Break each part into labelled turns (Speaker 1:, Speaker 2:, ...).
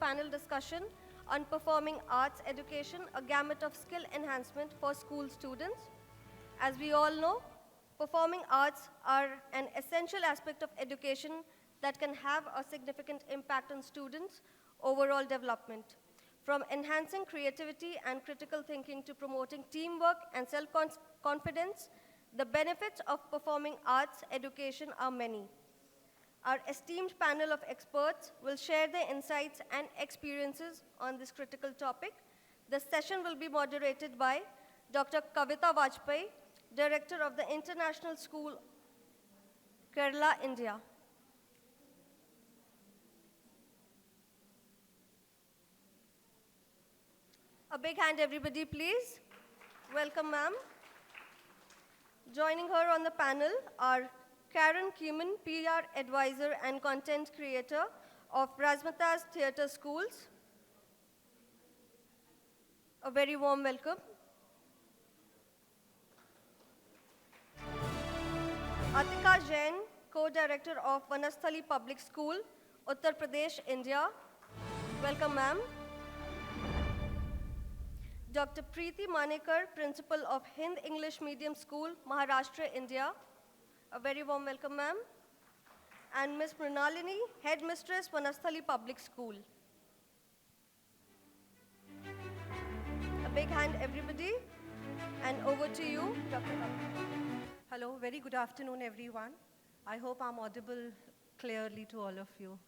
Speaker 1: panel discussion on performing arts education, a gamut of skill enhancement for school students. As we all know, performing arts are an essential aspect of education that can have a significant impact on students' overall development. From enhancing creativity and critical thinking to promoting teamwork and self-confidence, the benefits of performing arts education are many. Our esteemed panel of experts will share their insights and experiences on this critical topic. The session will be moderated by Dr. Kavita Bajpai, Director of the International School, Kerala, India. A big hand, everybody, please. Welcome, ma'am. Joining her on the panel are Karen Keeman, PR advisor and content creator of Razzamataz Theatre Schools. A very warm welcome. Atika Jain, co-director of Vanasthali Public School, Uttar Pradesh, India. Welcome, ma'am. Dr. Preeti Manekar, principal of Hind English Medium School, Maharashtra, India. A very warm welcome, ma'am. And Ms. Mrinalini, headmistress, Vanasthali Public School. A big hand, everybody. And over to you, Dr.
Speaker 2: Hello, very good afternoon, everyone. I hope I'm audible clearly to all of you.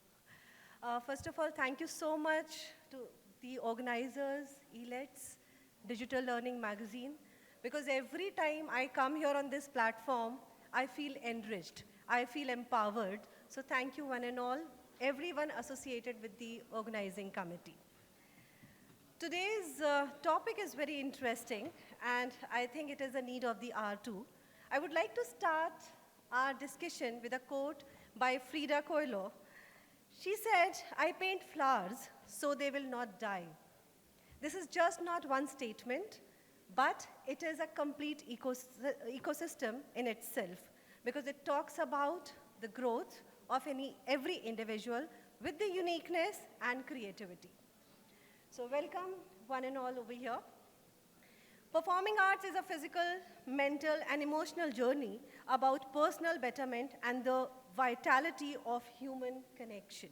Speaker 2: First of all, thank you so much to the organizers, Elets, Digital Learning Magazine, because every time I come here on this platform, I feel enriched, I feel empowered. So thank you one and all, everyone associated with the organizing committee. Today's topic is very interesting, and I think it is a need of the hour too. I would like to start our discussion with a quote by Frida Kahlo. She said, "I paint flowers so they will not die." This is just not one statement, but it is a complete ecosystem in itself, because it talks about the growth of every individual with the uniqueness and creativity. So welcome one and all over here. Performing arts is a physical, mental, and emotional journey about personal betterment and the vitality of human connection.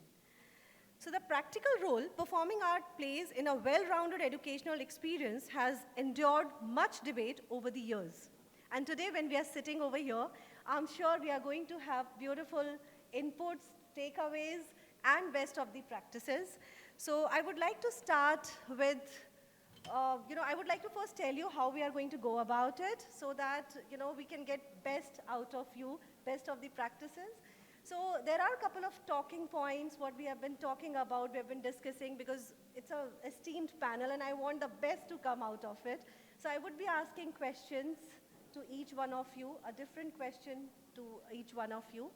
Speaker 2: So the practical role performing art plays in a well-rounded educational experience has endured much debate over the years. And today when we are sitting over here, I'm sure we are going to have beautiful inputs, takeaways, and best of the practices. So I would like to start with, I would like to first tell you how we are going to go about it so that, we can get best out of you, best of the practices. So there are a couple of talking points, what we have been talking about, we have been discussing, because it's an esteemed panel and I want the best to come out of it. So I would be asking questions to each one of you, a different question to each one of you.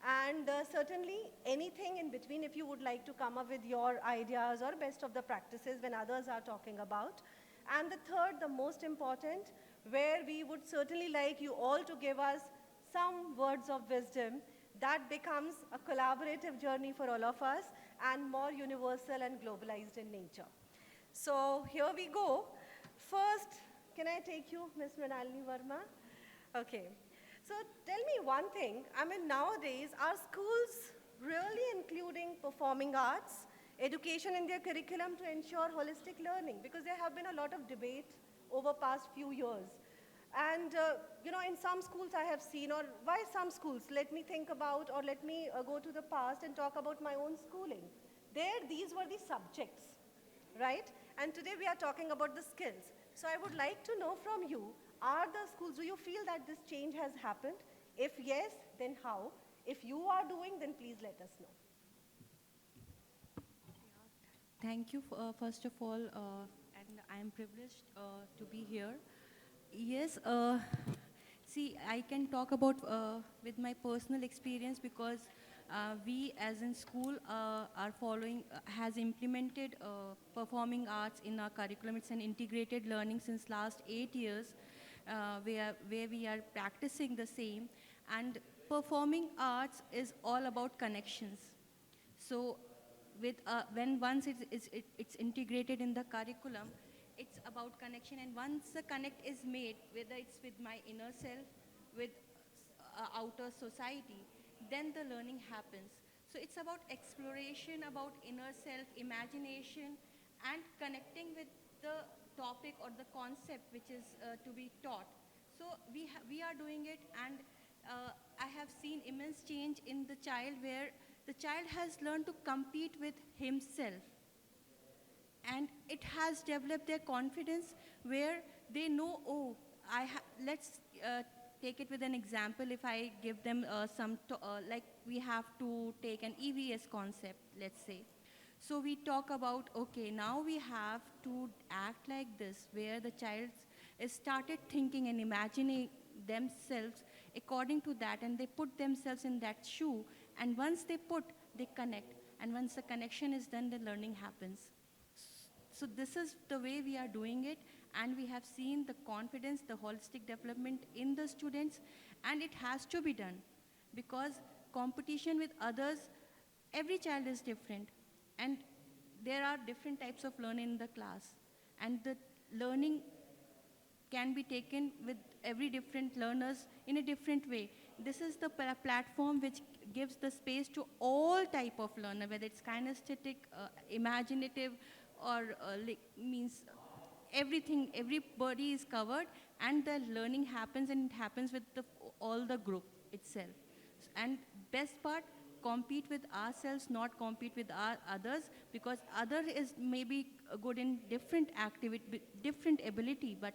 Speaker 2: And certainly anything in between, if you would like to come up with your ideas or best of the practices when others are talking about. And the third, the most important, where we would certainly like you all to give us some words of wisdom that becomes a collaborative journey for all of us and more universal and globalized in nature. So here we go. First, can I take you, Ms. Mrinalini Verma? Okay. So tell me one thing. I mean, nowadays, are schools really including performing arts, education in their curriculum to ensure holistic learning? Because there have been a lot of debate over past few years. And, in some schools I have seen, or why some schools? Let me think about, or let me go to the past and talk about my own schooling. There, these were the subjects, right? And today we are talking about the skills. So I would like to know from you, are the schools, do you feel that this change has happened? If yes, then how? If you are doing, then please let us know.
Speaker 3: Thank you, first of all, and I am privileged to be here. Yes, see, I can talk about with my personal experience, because we as in school are following, has implemented performing arts in our curriculum. It's an integrated learning since last 8 years, where we are practicing the same. And performing arts is all about connections. So when once it's integrated in the curriculum, it's about connection. And once the connect is made, whether it's with my inner self, with outer society, then the learning happens. So it's about exploration, about inner self, imagination, and connecting with the topic or the concept which is to be taught. So we are doing it, and I have seen immense change in the child, where the child has learned to compete with himself, and it has developed their confidence, where they know, oh, let's take it with an example. If I give them like we have to take an EVS concept, let's say. So we talk about, okay, now we have to act like this, where the child is started thinking and imagining themselves according to that, and they put themselves in that shoe, and once they connect, and once the connection is done, the learning happens. So this is the way we are doing it, and we have seen the confidence, the holistic development in the students, and it has to be done, because competition with others, every child is different, and there are different types of learning in the class, and the learning can be taken with every different learners in a different way. This is the platform which gives the space to all type of learner, whether it's kinesthetic, imaginative, or means everything, everybody is covered, and the learning happens, and it happens with all the group itself. And best part, compete with ourselves, not compete with others, because other is maybe good in different activity, different ability, but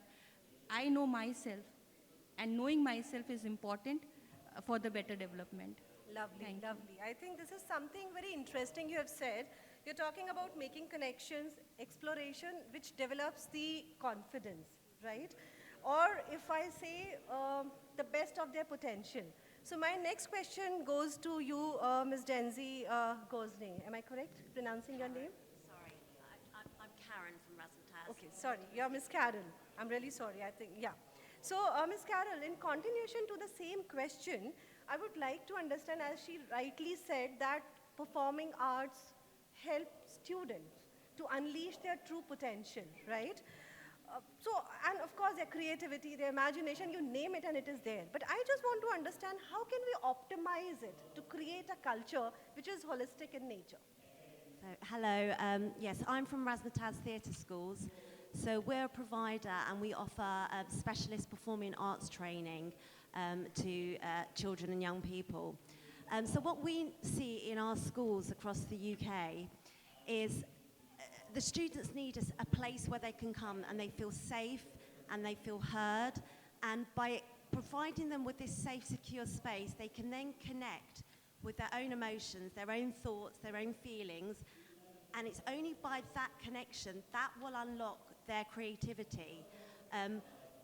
Speaker 3: I know myself, and knowing myself is important for the better development.
Speaker 2: Lovely,
Speaker 3: Thank you.
Speaker 2: lovely. I think this is something very interesting you have said. You're talking about making connections, exploration, which develops the confidence, right? Or if I say the best of their potential. So my next question goes to you, Ms. Denzi Gosney. Am I correct pronouncing your name?
Speaker 4: Sorry, I'm Karen from Razzamataz.
Speaker 2: Okay, sorry. You're Miss Carol. I'm really sorry. I think, yeah. So, Ms. Carol, in continuation to the same question, I would like to understand, as she rightly said, that performing arts help students to unleash their true potential, right? And of course, their creativity, their imagination, you name it and it is there. But I just want to understand, how can we optimize it to create a culture which is holistic in nature?
Speaker 4: So, hello, yes, I'm from Razzamataz Theatre Schools. So we're a provider, and we offer specialist performing arts training to children and young people. So what we see in our schools across the UK is the students need a place where they can come and they feel safe and they feel heard. And by providing them with this safe, secure space, they can then connect with their own emotions, their own thoughts, their own feelings. And it's only by that connection that will unlock their creativity.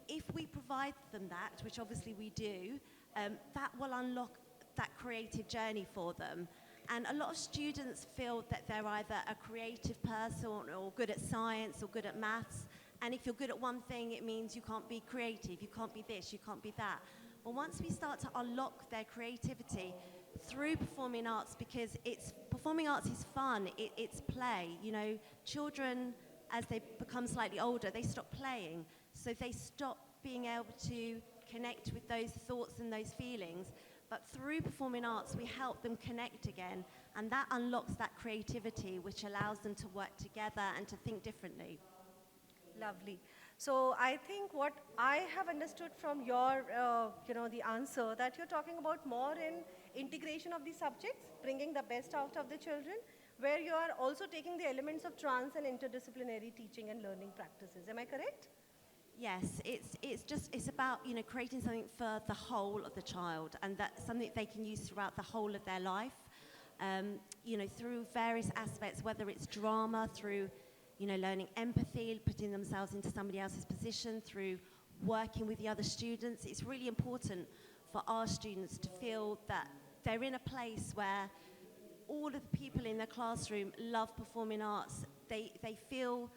Speaker 4: If we provide them that, which obviously we do, that will unlock that creative journey for them. And a lot of students feel that they're either a creative person or good at science or good at maths. And if you're good at one thing, it means you can't be creative, you can't be this, you can't be that. But once we start to unlock their creativity through performing arts, because performing arts is fun, it's play. You know, children, as they become slightly older, they stop playing. So they stop being able to connect with those thoughts and those feelings. But through performing arts, we help them connect again, and that unlocks that creativity, which allows them to work together and to think differently.
Speaker 2: Lovely. So I think what I have understood from your, the answer, that you're talking about more in integration of the subjects, bringing the best out of the children, where you are also taking the elements of trans and interdisciplinary teaching and learning practices. Am I correct?
Speaker 4: Yes, it's about, creating something for the whole of the child, and that's something they can use throughout the whole of their life, through various aspects, whether it's drama, through, learning empathy, putting themselves into somebody else's position, through working with the other students. It's really important for our students to feel that they're in a place where all of the people in the classroom love performing arts. They feel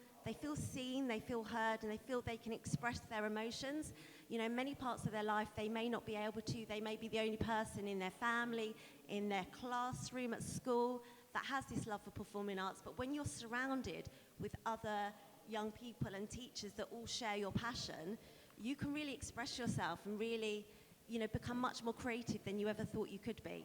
Speaker 4: seen, they feel heard, and they feel they can express their emotions. Many parts of their life they may not be able to. They may be the only person in their family, in their classroom, at school, that has this love for performing arts, but when you're surrounded with other young people and teachers that all share your passion, you can really express yourself and really, become much more creative than you ever thought you could be.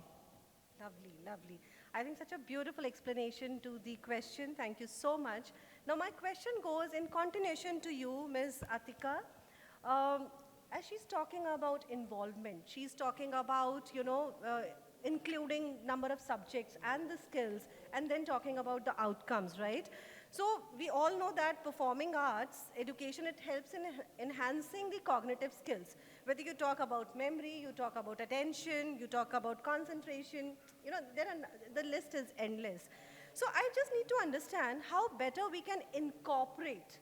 Speaker 2: Lovely, lovely. I think such a beautiful explanation to the question. Thank you so much. Now, my question goes in continuation to you, Ms. Atika. As she's talking about involvement, she's talking about, including number of subjects and the skills, and then talking about the outcomes, right? So we all know that performing arts education, it helps in enhancing the cognitive skills. Whether you talk about memory, you talk about attention, you talk about concentration, the list is endless. So I just need to understand how better we can incorporate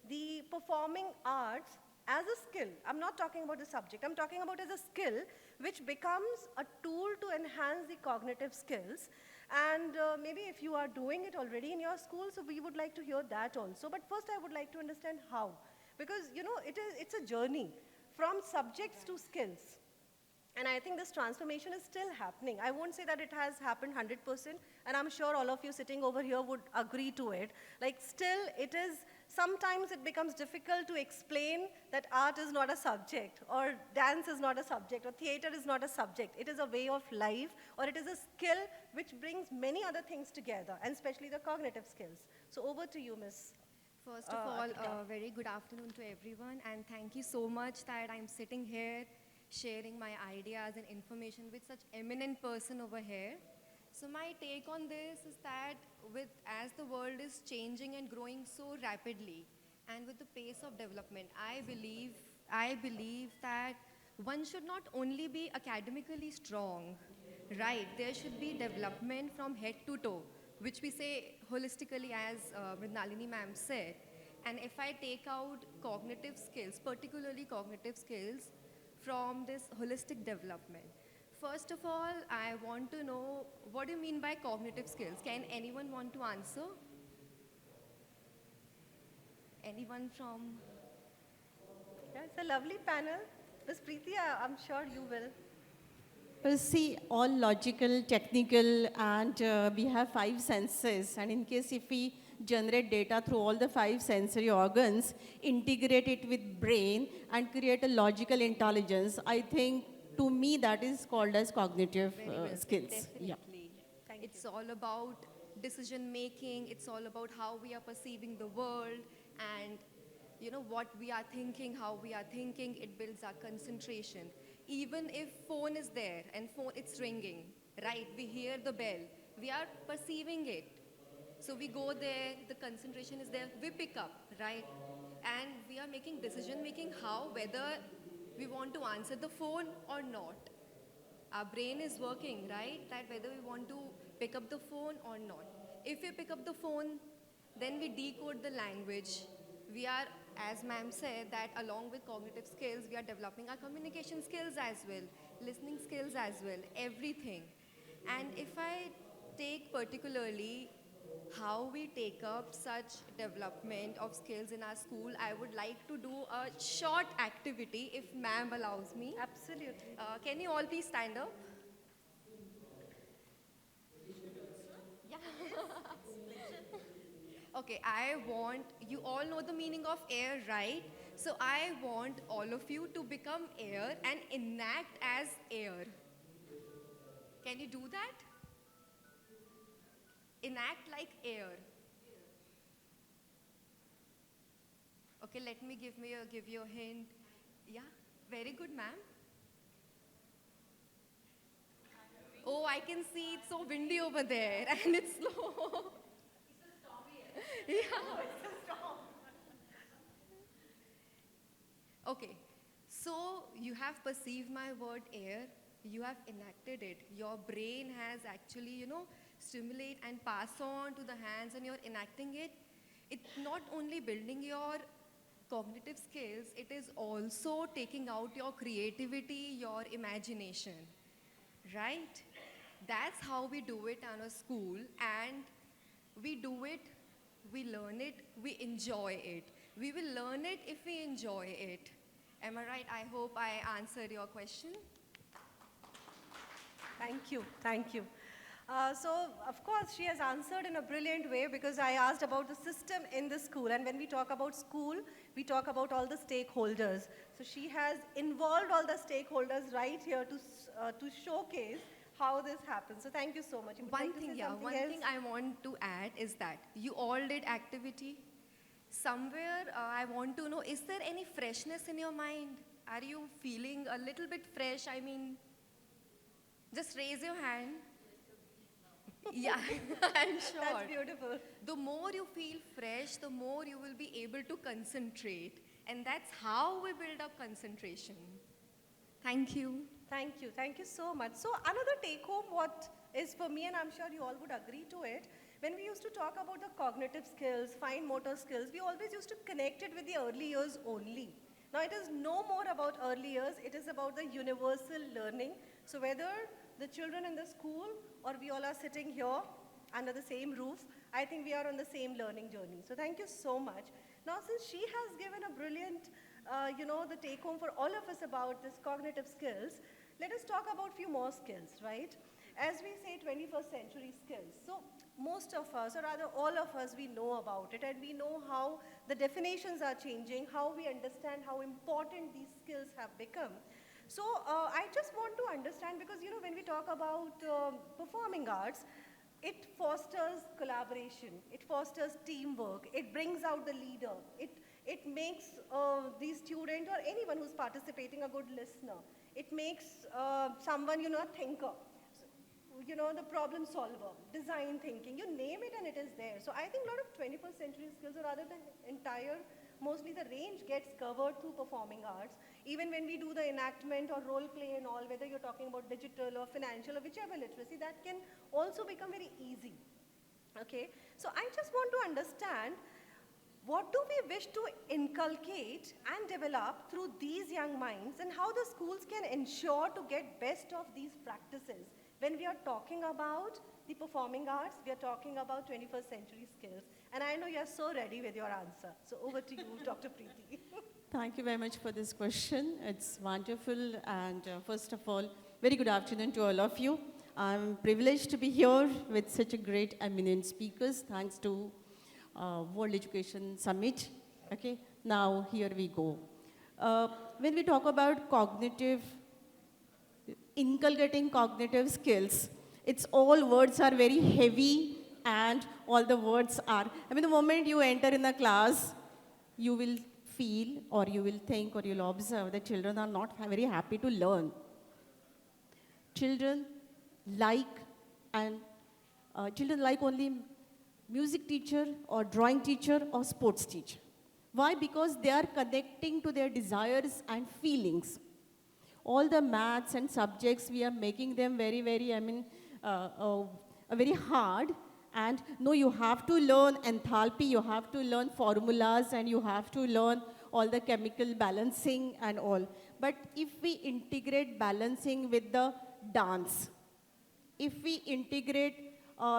Speaker 2: the performing arts as a skill. I'm not talking about the subject, I'm talking about as a skill which becomes a tool to enhance the cognitive skills. And maybe if you are doing it already in your school, so we would like to hear that also. But first I would like to understand how. Because it's a journey from subjects to skills. And I think this transformation is still happening. I won't say that it has happened 100%, and I'm sure all of you sitting over here would agree to it. Like still sometimes it becomes difficult to explain that art is not a subject, or dance is not a subject, or theater is not a subject. It is a way of life, or it is a skill which brings many other things together, and especially the cognitive skills. So over to you, Miss.
Speaker 5: First of all,
Speaker 2: Atika.
Speaker 5: very good afternoon to everyone, and thank you so much that I'm sitting here sharing my ideas and information with such eminent person over here. So my take on this is that as the world is changing and growing so rapidly, and with the pace of development, I believe that one should not only be academically strong, right? There should be development from head to toe, which we say holistically, as Nalini ma'am said. And if I take out cognitive skills, particularly cognitive skills, from this holistic development. First of all, I want to know, what do you mean by cognitive skills? Can anyone want to answer? Anyone from?
Speaker 2: Yeah, it's a lovely panel. Ms. Preeti, I'm sure you will.
Speaker 6: Well, see, all logical, technical, and we have 5 senses. And in case if we generate data through all the 5 sensory organs, integrate it with brain, and create a logical intelligence, I think, to me, that is called as cognitive
Speaker 5: Very well said,
Speaker 6: skills. Yeah.
Speaker 5: definitely.
Speaker 2: Thank
Speaker 5: It's all about decision making, it's all about how we are perceiving the world, and what we are thinking, how we are thinking, it builds our concentration. Even if phone is there and it's ringing, right? We hear the bell, we are perceiving it. So we go there, the concentration is there, we pick up, right? And we are making decision making whether we want to answer the phone or not. Our brain is working, right? That whether we want to pick up the phone or not. If we pick up the phone, then we decode the language. We are, as ma'am said, that along with cognitive skills, we are developing our communication skills as well, listening skills as well, everything. And if I take particularly how we take up such development of skills in our school, I would like to do a short activity, if ma'am allows me.
Speaker 2: Absolutely.
Speaker 5: Can you all please stand up? Yeah. Okay, you all know the meaning of air, right? So I want all of you to become air and enact as air. Can you do that? Enact like air. Okay, let me give you a hint. Yeah, very good, ma'am. Oh, I can see it's so windy over there and it's slow. Yeah. Okay, so you have perceived my word air, you have enacted it. Your brain has actually, stimulate and pass on to the hands, and you're enacting it. It's not only building your cognitive skills, it is also taking out your creativity, your imagination, right? That's how we do it in a school, and we do it, we learn it, we enjoy it. We will learn it if we enjoy it. Am I right? I hope I answered your question.
Speaker 2: Thank you, thank you. So, of course, she has answered in a brilliant way because I asked about the system in the school. And when we talk about school, we talk about all the stakeholders. So she has involved all the stakeholders right here to showcase how this happens. So thank you so much. You would like to say something
Speaker 5: One
Speaker 2: else?
Speaker 5: thing I want to add is that you all did activity. Somewhere I want to know, is there any freshness in your mind? Are you feeling a little bit fresh? I mean, just raise your hand. Yeah, I'm sure.
Speaker 2: That's beautiful.
Speaker 5: The more you feel fresh, the more you will be able to concentrate. And that's how we build up concentration. Thank you.
Speaker 2: Thank you. Thank you so much. So another take home what is for me, and I'm sure you all would agree to it, when we used to talk about the cognitive skills, fine motor skills, we always used to connect it with the early years only. Now it is no more about early years, it is about the universal learning. So whether the children in the school or we all are sitting here under the same roof, I think we are on the same learning journey. So thank you so much. Now since she has given a brilliant, the take home for all of us about this cognitive skills, let us talk about few more skills, right? As we say 21st century skills. So most of us, or rather all of us, we know about it and we know how the definitions are changing, how we understand how important these skills have become. So I just want to understand because, when we talk about performing arts, it fosters collaboration, it fosters teamwork, it brings out the leader, it makes the student or anyone who's participating a good listener. It makes someone, a thinker, the problem solver, design thinking, you name it and it is there. So I think a lot of 21st century skills, or rather the entire, mostly the range gets covered through performing arts. Even when we do the enactment or role play and all, whether you're talking about digital or financial or whichever literacy, that can also become very easy. Okay, so I just want to understand, what do we wish to inculcate and develop through these young minds, and how the schools can ensure to get best of these practices? When we are talking about the performing arts, we are talking about 21st century skills. And I know you are so ready with your answer. So over to you, Dr. Preeti.
Speaker 6: Thank you very much for this question. It's wonderful. And first of all, very good afternoon to all of you. I'm privileged to be here with such a great eminent speakers, thanks to World Education Summit. Okay, now here we go. When we talk about inculcating cognitive skills, it's all words are very heavy and all the words are, the moment you enter in the class, you will feel or you will think or you'll observe that children are not very happy to learn. Children like only music teacher or drawing teacher or sports teacher. Why? Because they are connecting to their desires and feelings. All the maths and subjects, we are making them very, very, very hard. And no, you have to learn enthalpy, you have to learn formulas, and you have to learn all the chemical balancing and all. But if we integrate balancing with the dance, if we integrate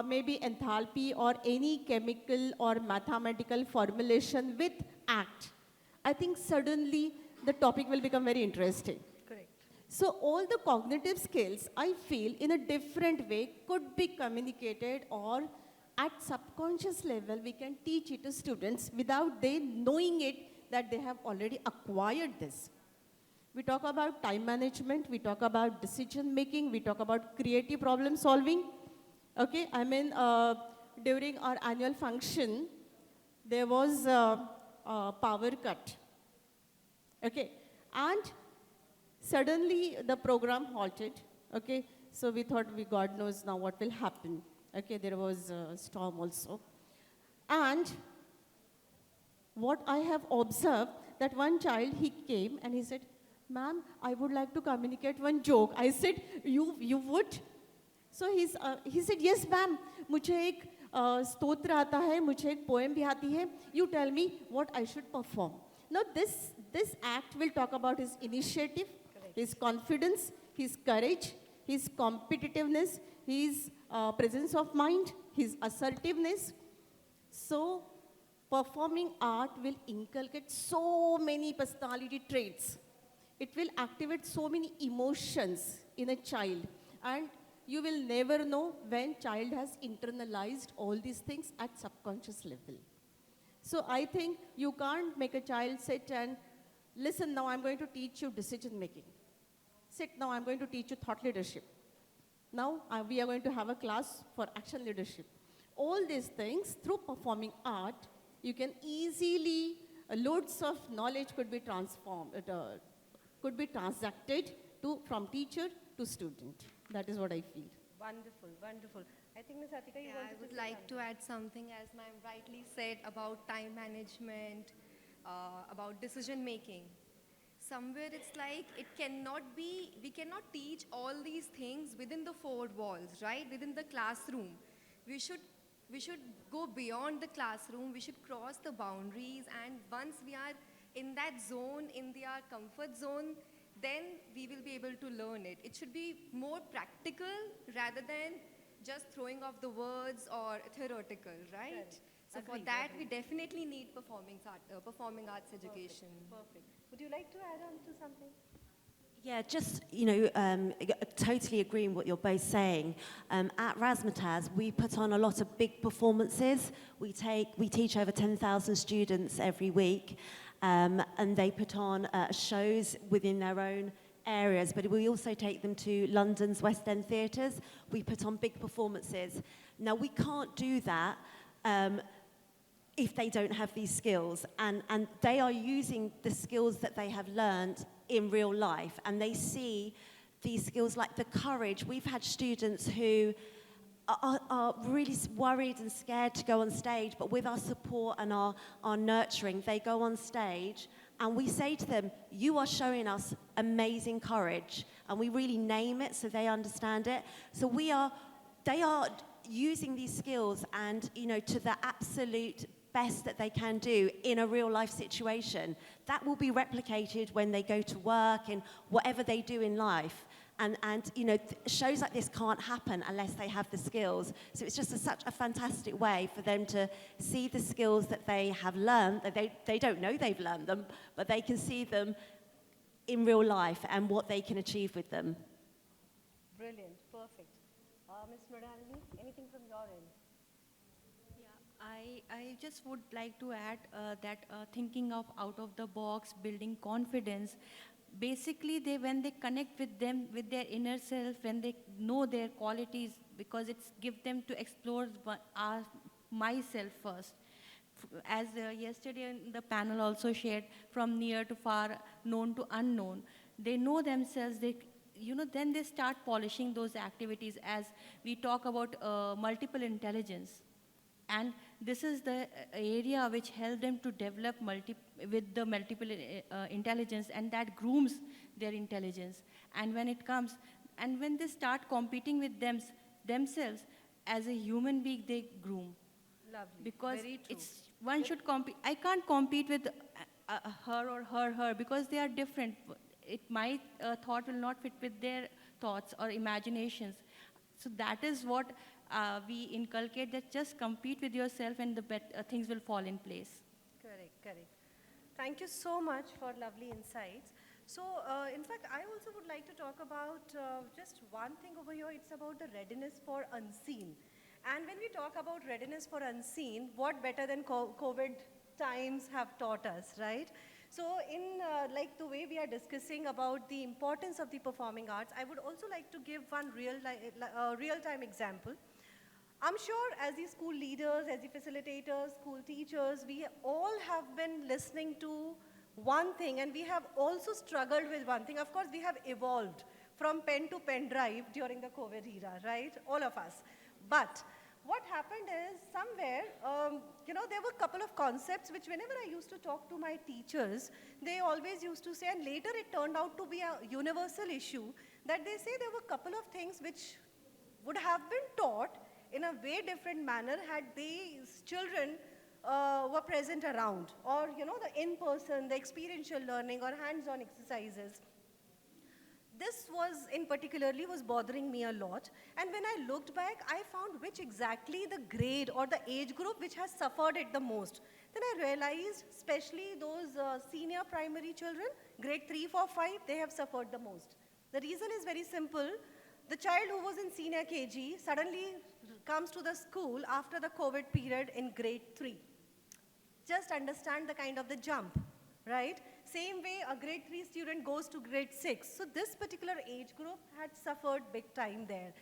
Speaker 6: maybe enthalpy or any chemical or mathematical formulation with act, I think suddenly the topic will become very interesting.
Speaker 2: Correct.
Speaker 6: So all the cognitive skills, I feel, in a different way could be communicated, or at subconscious level, we can teach it to students without they knowing it that they have already acquired this. We talk about time management, we talk about decision making, we talk about creative problem solving. Okay, during our annual function, there was a power cut. Okay, and suddenly the program halted. Okay, so we thought, God knows now what will happen. Okay, there was a storm also. And what I have observed, that one child, he came and he said, "Ma'am, I would like to communicate one joke." I said, you would? So he said, "Yes, ma'am, मुझे एक स्तोत्र आता है, मुझे एक poem भी आती है. You tell me what I should perform." Now this act will talk about his initiative, his confidence, his courage, his competitiveness, his presence of mind, his assertiveness. So performing art will inculcate so many personality traits. It will activate so many emotions in a child. And you will never know when child has internalized all these things at subconscious level. So I think you can't make a child sit and listen, now I'm going to teach you decision making. Sit, now I'm going to teach you thought leadership. Now we are going to have a class for action leadership. All these things through performing art, you can easily, loads of knowledge could be transformed, could be transacted from teacher to student. That is what I feel.
Speaker 2: Wonderful, wonderful. I think Ms. Atika, you
Speaker 5: Yeah,
Speaker 2: wanted
Speaker 5: I would
Speaker 2: say
Speaker 5: like
Speaker 2: something.
Speaker 5: to add something, as ma'am rightly said, about time management, about decision making. Somewhere it's like it cannot be, we cannot teach all these things within the four walls, right? Within the classroom. We should, we should go beyond the classroom, we should cross the boundaries, and once we are in that zone, in their comfort zone, then we will be able to learn it. It should be more practical rather than just throwing off the words or theoretical, right?
Speaker 2: Correct.
Speaker 5: So for
Speaker 2: Agreed,
Speaker 5: that, we
Speaker 2: agreed.
Speaker 5: definitely need performing arts education.
Speaker 2: Perfect. Would you like to add on to something?
Speaker 4: Yeah, just, totally agreeing with what you're both saying. At Razzamataz, we put on a lot of big performances. We teach over 10,000 students every week, and they put on shows within their own areas, but we also take them to London's West End theatres. We put on big performances. Now, we can't do that if they don't have these skills, and they are using the skills that they have learned in real life, and they see these skills like the courage. We've had students who are really worried and scared to go on stage, but with our support and our nurturing, they go on stage, and we say to them, you are showing us amazing courage, and we really name it so they understand it. So they are using these skills and, to the absolute best that they can do in a real life situation. That will be replicated when they go to work and whatever they do in life. And shows like this can't happen unless they have the skills. So it's just such a fantastic way for them to see the skills that they have learned, that they don't know they've learned them, but they can see them in real life and what they can achieve with them.
Speaker 2: Brilliant, perfect. Ms. Mridalini, anything from your end?
Speaker 3: I just would like to add that thinking of out of the box, building confidence. Basically, when they connect with them, with their inner self, when they know their qualities, because it's give them to explore myself first. As yesterday in the panel also shared, from near to far, known to unknown, they know themselves. Then they start polishing those activities. As we talk about multiple intelligence. And this is the area which helps them to develop with the multiple intelligence, and that grooms their intelligence. And when it comes, and when they start competing with themselves, as a human being, they groom.
Speaker 2: Lovely,
Speaker 3: Because
Speaker 2: very true.
Speaker 3: one should compete. I can't compete with her or her because they are different. My thought will not fit with their thoughts or imaginations. So that is what we inculcate, that just compete with yourself and the things will fall in place.
Speaker 2: Correct, correct. Thank you so much for lovely insights. So, in fact, I also would like to talk about just one thing over here. It's about the readiness for unseen. And when we talk about readiness for unseen, what better than COVID times have taught us, right? So, in like the way we are discussing about the importance of the performing arts, I would also like to give one real-time example. I'm sure as the school leaders, as the facilitators, school teachers, we all have been listening to one thing, and we have also struggled with one thing. Of course, we have evolved from pen to pen drive during the COVID era, right? All of us. But what happened is somewhere, there were a couple of concepts which whenever I used to talk to my teachers, they always used to say, and later it turned out to be a universal issue, that they say there were a couple of things which would have been taught in a way different manner had these children were present around, or the in-person, the experiential learning or hands-on exercises. This in particularly was bothering me a lot, and when I looked back, I found which exactly the grade or the age group which has suffered it the most. Then I realized, especially those senior primary children, grade 3, 4, 5, they have suffered the most. The reason is very simple. the child who was in senior KG suddenly comes to the school after the COVID period in grade 3. Just understand the kind of the jump, right? Same way a grade 3 student goes to grade 6. So this particular age group had suffered big time there.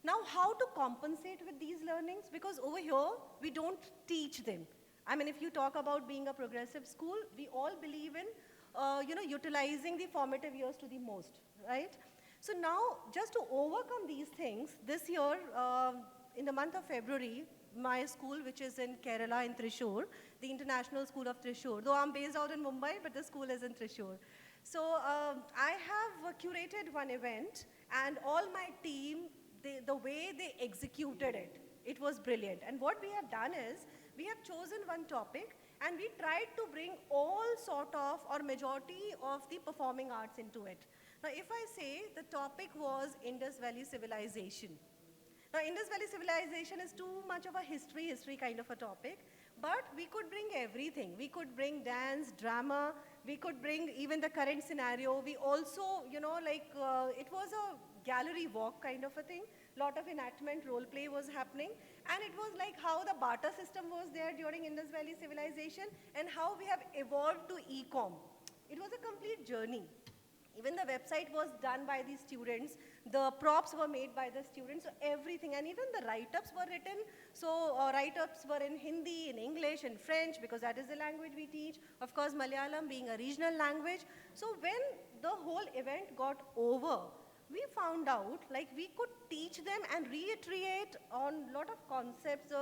Speaker 2: Now how to compensate with these learnings? Because over here, we don't teach them. I mean, if you talk about being a progressive school, we all believe in utilizing the formative years to the most, right? So now, just to overcome these things, this year, in the month of February, my school, which is in Kerala, in Thrissur, the International School of Thrissur, though I'm based out in Mumbai, but the school is in Thrissur. So I have curated one event, and all my team, the way they executed it, it was brilliant. And what we have done is, we have chosen one topic, and we tried to bring all sort of, or majority of the performing arts into it. Now, if I say the topic was Indus Valley Civilization. Now, Indus Valley Civilization is too much of a history kind of a topic, but we could bring everything. We could bring dance, drama, we could bring even the current scenario. We also, it was a gallery walk kind of a thing. Lot of enactment, role play was happening. And it was like how the barter system was there during Indus Valley Civilization and how we have evolved to e-com. It was a complete journey. Even the website was done by the students. The props were made by the students, so everything. And even the write-ups were written. So write-ups were in Hindi, in English, in French, because that is the language we teach. Of course, Malayalam being a regional language. So when the whole event got over, we found out like we could teach them and reiterate on a lot of concepts,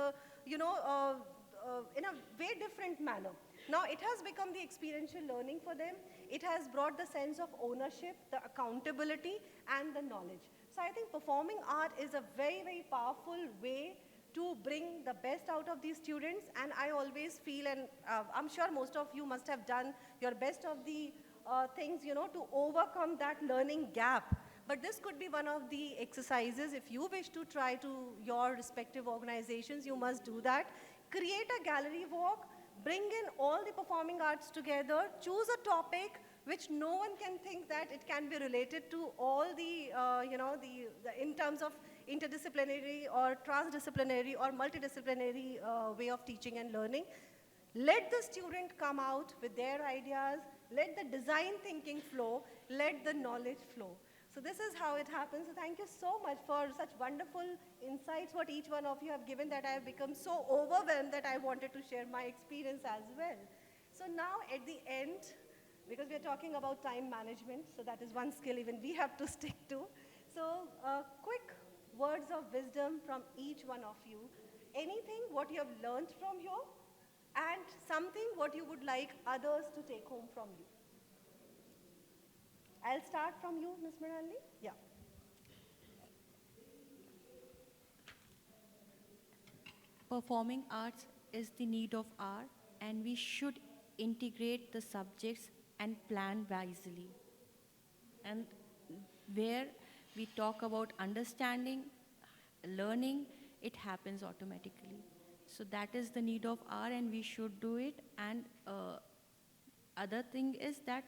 Speaker 2: in a way different manner. Now it has become the experiential learning for them. It has brought the sense of ownership, the accountability, and the knowledge. So I think performing art is a very, very powerful way to bring the best out of these students. And I always feel, and I'm sure most of you must have done your best of the things, to overcome that learning gap. But this could be one of the exercises. If you wish to try to your respective organizations, you must do that. Create a gallery walk, bring in all the performing arts together, choose a topic which no one can think that it can be related to all the, in terms of interdisciplinary or transdisciplinary or multidisciplinary way of teaching and learning. Let the student come out with their ideas, let the design thinking flow, let the knowledge flow. So this is how it happens. So thank you so much for such wonderful insights, what each one of you have given, that I have become so overwhelmed that I wanted to share my experience as well. So now at the end, because we are talking about time management, so that is one skill even we have to stick to. So quick words of wisdom from each one of you. Anything what you have learned from here, and something what you would like others to take home from you. I'll start from you, Ms. Mrinalini. Yeah.
Speaker 3: Performing arts is the need of hour, and we should integrate the subjects and plan wisely. And where we talk about understanding, learning, it happens automatically. So that is the need of hour, and we should do it. And other thing is that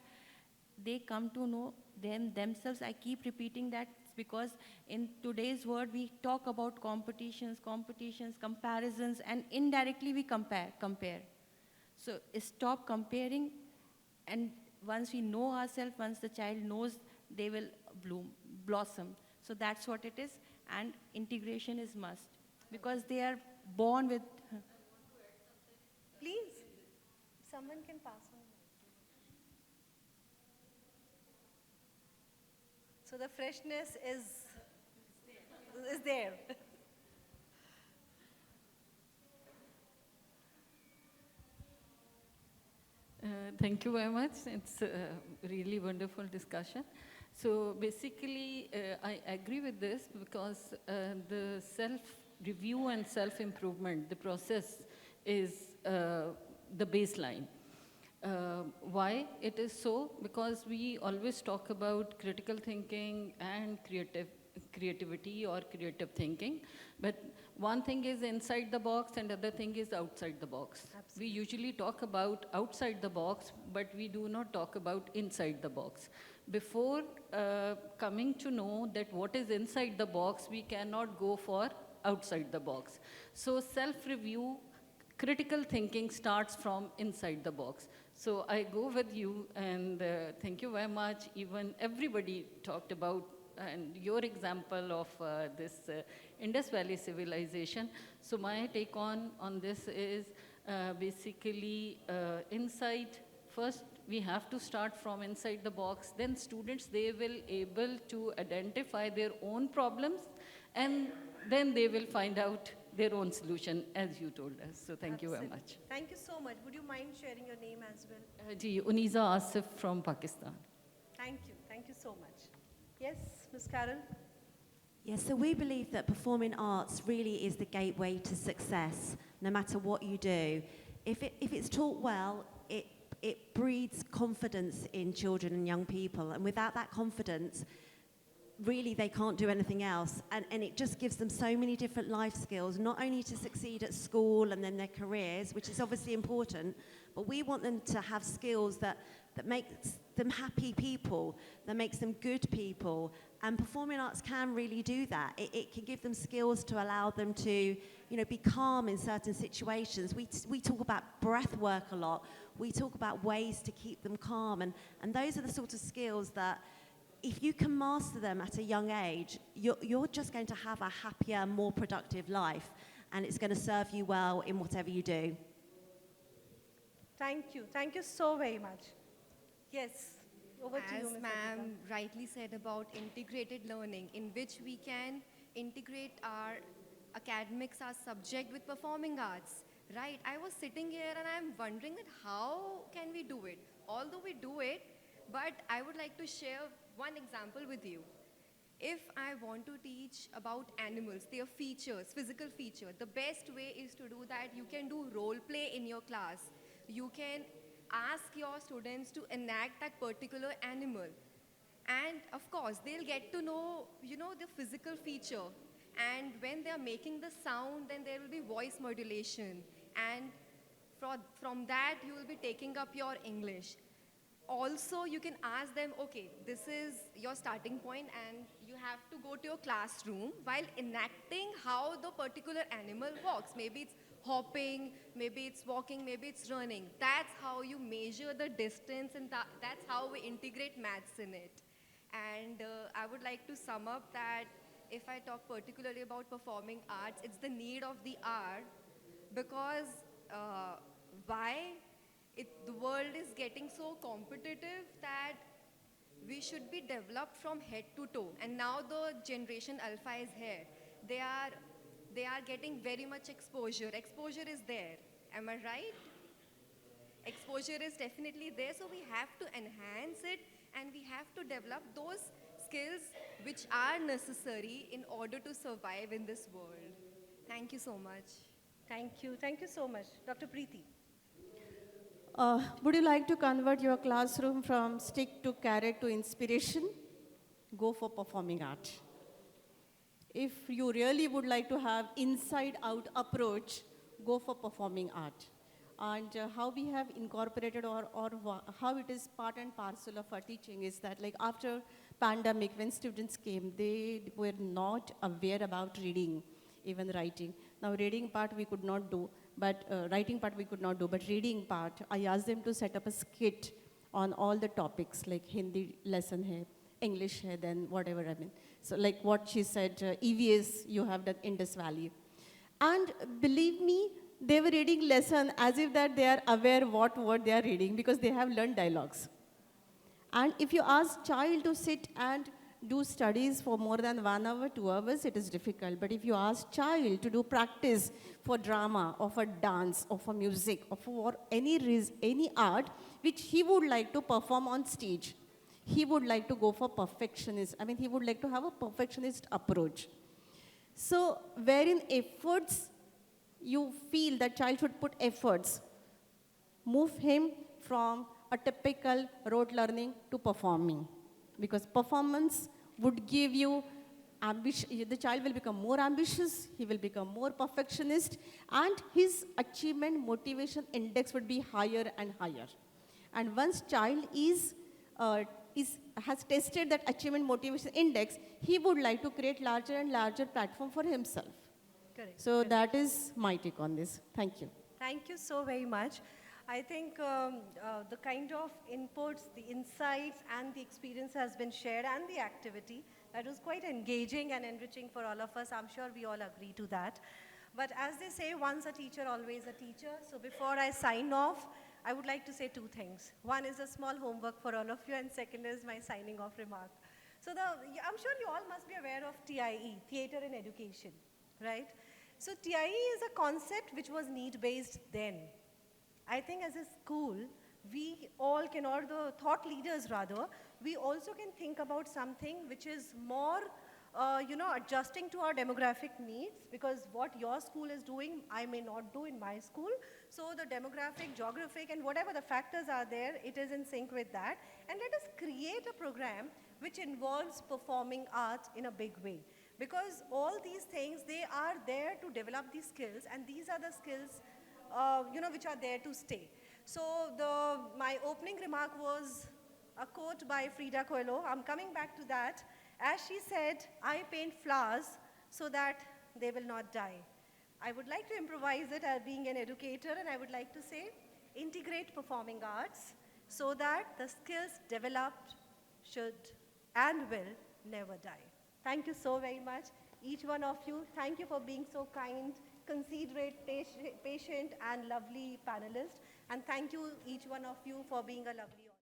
Speaker 3: they come to know themselves. I keep repeating that because in today's world we talk about competitions, comparisons, and indirectly we compare. So stop comparing, and once we know ourselves, once the child knows, they will blossom. So that's what it is, and integration is must because they are born with.
Speaker 2: Please, someone can pass on. So the freshness is there.
Speaker 7: Thank you very much. It's a really wonderful discussion. So basically, I agree with this because the self-review and self-improvement, the process is the baseline. Why it is so? Because we always talk about critical thinking and creativity or creative thinking, but one thing is inside the box and other thing is outside the box. Absolutely. We usually talk about outside the box, but we do not talk about inside the box. Before coming to know that what is inside the box, we cannot go for outside the box. So self-review, critical thinking starts from inside the box. So I go with you, and thank you very much. Even everybody talked about and your example of this Indus Valley civilization. So my take on this is basically inside. First, we have to start from inside the box. Then students, they will able to identify their own problems, and then they will find out their own solution, as you told us. So thank you very much.
Speaker 2: Thank you so much. Would you mind sharing your name as well?
Speaker 7: Ji, Uniza Asif from Pakistan.
Speaker 2: Thank you. Thank you so much. Yes, Ms. Carol?
Speaker 4: Yes, so we believe that performing arts really is the gateway to success, no matter what you do. If it's taught well, it breeds confidence in children and young people, and without that confidence, really they can't do anything else. And it just gives them so many different life skills, not only to succeed at school and then their careers, which is obviously important, but we want them to have skills that makes them happy people, that makes them good people. And performing arts can really do that. It can give them skills to allow them to, be calm in certain situations. We talk about breath work a lot. We talk about ways to keep them calm. And those are the sort of skills that, if you can master them at a young age, you're just going to have a happier, more productive life. And it's going to serve you well in whatever you do.
Speaker 2: Thank you. Thank you so very much. Yes, over to you,
Speaker 5: As
Speaker 2: Ms.
Speaker 5: ma'am
Speaker 2: Atika.
Speaker 5: rightly said about integrated learning, in which we can integrate our academics, our subject with performing arts, right? I was sitting here and I'm wondering that how can we do it? Although we do it, but I would like to share one example with you. If I want to teach about animals, their features, physical feature, the best way is to do that. You can do role play in your class. You can ask your students to enact that particular animal. And of course, they'll get to know, the physical feature. And when they're making the sound, then there will be voice modulation. And from that, you will be taking up your English. Also, you can ask them, okay, this is your starting point, and you have to go to your classroom while enacting how the particular animal walks. Maybe it's hopping, maybe it's walking, maybe it's running. That's how you measure the distance, and that's how we integrate maths in it. And I would like to sum up that if I talk particularly about performing arts, it's the need of the hour, because why? The world is getting so competitive that we should be developed from head to toe. And now the generation alpha is here. They are getting very much exposure. Exposure is there. Am I right? Exposure is definitely there, so we have to enhance it, and we have to develop those skills which are necessary in order to survive in this world. Thank you so much.
Speaker 2: Thank you. Thank you so much. Dr. Preeti.
Speaker 6: Would you like to convert your classroom from stick to carrot to inspiration? Go for performing art. If you really would like to have inside-out approach, go for performing art. And how we have incorporated or how it is part and parcel of our teaching is that, like, after pandemic, when students came, they were not aware about reading, even writing. Now, reading part we could not do, but writing part we could not do, but reading part, I asked them to set up a skit on all the topics, like Hindi lesson hai, English hai, then whatever, I mean. So like what she said, EVS, you have that Indus Valley. And believe me, they were reading lesson as if that they are aware what word they are reading, because they have learned dialogues. And if you ask child to sit and do studies for more than 1 hour, 2 hours, it is difficult. But if you ask child to do practice for drama or for dance or for music or for any art which he would like to perform on stage, he would like to go for perfectionist. I mean, he would like to have a perfectionist approach. So wherein efforts, you feel that child should put efforts, move him from a typical rote learning to performing. Because performance would give you ambition, the child will become more ambitious, he will become more perfectionist, and his achievement motivation index would be higher and higher. And once child is has tested that achievement motivation index, he would like to create larger and larger platform for himself.
Speaker 2: Correct.
Speaker 6: So
Speaker 2: correct.
Speaker 6: that is my take on this. Thank you.
Speaker 2: Thank you so very much. I think the kind of inputs, the insights, and the experience has been shared, and the activity, that was quite engaging and enriching for all of us. I'm sure we all agree to that. But as they say, once a teacher, always a teacher. So before I sign off, I would like to say two things. One is a small homework for all of you, and second is my signing off remark. So I'm sure you all must be aware of TIE, Theatre in Education, right? So TIE is a concept which was need-based then. I think as a school, we all can, or the thought leaders rather, we also can think about something which is more, adjusting to our demographic needs, because what your school is doing, I may not do in my school. So the demographic, geographic, and whatever the factors are there, it is in sync with that. And let us create a program which involves performing arts in a big way. Because all these things, they are there to develop these skills, and these are the skills which are there to stay. So my opening remark was a quote by Frida Kahlo. I'm coming back to that. As she said, I paint flowers so that they will not die. I would like to improvise it as being an educator, and I would like to say, integrate performing arts so that the skills developed should and will never die. Thank you so very much, each one of you. Thank you for being so kind, considerate, patient, and lovely panelists. And thank you, each one of you, for being a lovely audience.